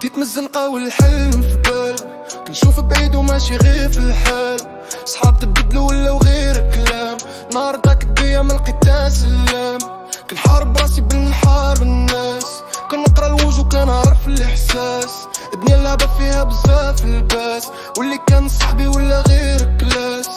بديت من الزنقة والحلم في بالي، كنشوف بعيد وماشي غير في الحال. صحاب تبدلوا ولاو غير كلام، نهار داك الدنيا ملقيتها سلام. كنحارب راسي بالنحارب الناس، كنقرا الوجه وكنعرف الاحساس. الدنيا لعبة فيها بزاف الباس، واللي كان صاحبي ولا غير كلاس.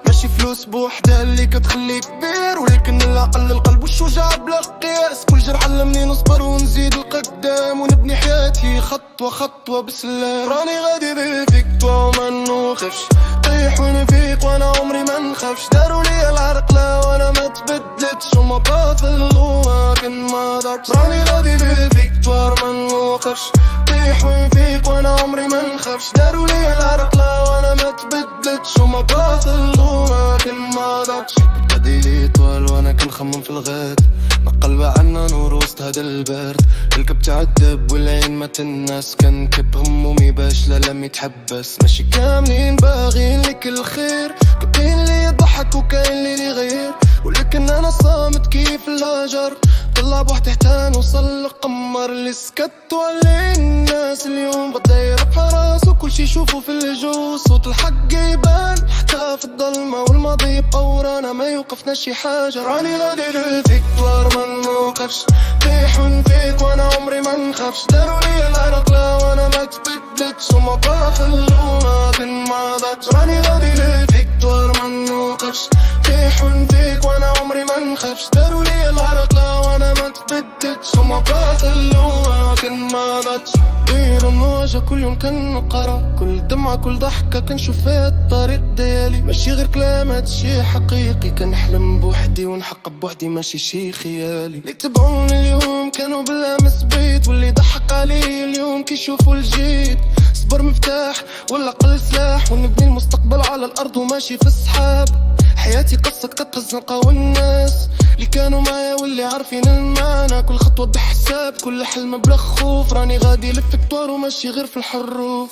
ماشي فلوس بوحدها اللي كتخليك كبير، ولكن العقل القلب والشجاع بلا قياس. كل جرح علمني نصبر ونزيد القدام، ونبني حياتي خطوة خطوة بسلام. راني غادي بالفيكتوا وما نوقفش، طيح ونفيق وانا عمري ما نخافش. داروا لي العرق لا وانا ما تبدلتش، وما باطلوا لكن ما ضربش. راني غادي بالفيكتوار ما نوقفش، طيح ونفيق وانا عمري ما نخافش. داروا لي العرق لا وانا ما تبدلتش، وما باطلوا لكن ما ضربش. بدي لي طوال وانا كنخمم في الغد، نقلب عنا نور وسط هذا البرد. الكب تعذب والعين ما تناس، كنكب همومي باش لا لم يتحبس. ماشي كاملين باغين لك الخير، كاين اللي يضحك وكاين اللي يغير، ولكن انا صامت كيف الهجر. طلع بوحدي حتى نوصل لقمر اللي سكت عليه الناس. اليوم غدا يرفع راسو كلشي يشوفو في الجو، صوت الحق يبان حتى في الظلمة، والماضي يبقى ورانا ما يوقفنا شي حاجة. راني غادي للفيكتوار ما نوقفش، طيح ونفيق وانا عمري ما نخافش. داروا لي العرق لا وانا ما تبدلتش، وما باطلوا لكن ما ضاعتش. راني غادي للفيكتوار ما نوقفش، طيح ونفيق وانا عمري ما نخافش. داروا لي العرق لا وانا ما تبدلتش، وما باطلوا لكن ما ضاعتش. داير المواجهة كل يوم كنقرا، كل دمعة كل ضحكة كنشوف فيها الطريق ديالي. ماشي غير كلام هادشي حقيقي، كنحلم بوحدي ونحقق بوحدي ماشي شي خيالي. اللي تبعوني اليوم كانوا بالامس بيت، واللي ضحك علي اليوم كيشوفوا الجيد. صبر مفتاح ولا قل سلاح، ونبني المستقبل على الارض وماشي في السحاب. حياتي قصة كتر الزنقة والناس اللي كانوا معايا واللي عارفين المعنى. كل خطوة بحساب كل حلم بلا خوف، راني غادي للفيكتوار وماشي غير في الحروف.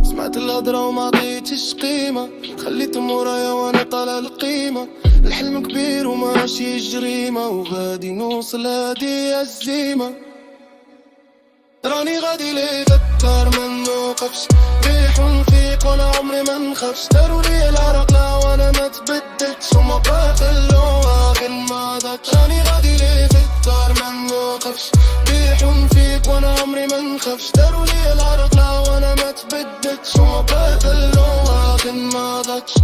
سمعت الهضرة وما عطيتش قيمة، خليتهم ورايا وانا طالع القيمة. الحلم كبير وماشي جريمة، وغادي نوصل هادي الزيمة. راني غادي للفيكتوار ما نوقفش، ريح ونفيق وانا عمري ما نخافش. داروا لي العرق لا وانا ما تبدلتش، وما باطلوا لكن ما ضاعتش. راني غادي للفيكتوار ما نوقفش، ريح ونفيق وانا عمري ما نخافش. داروا لي العرق لا وانا ما تبدلتش، وما باطلوا لكن ما ضاعتش.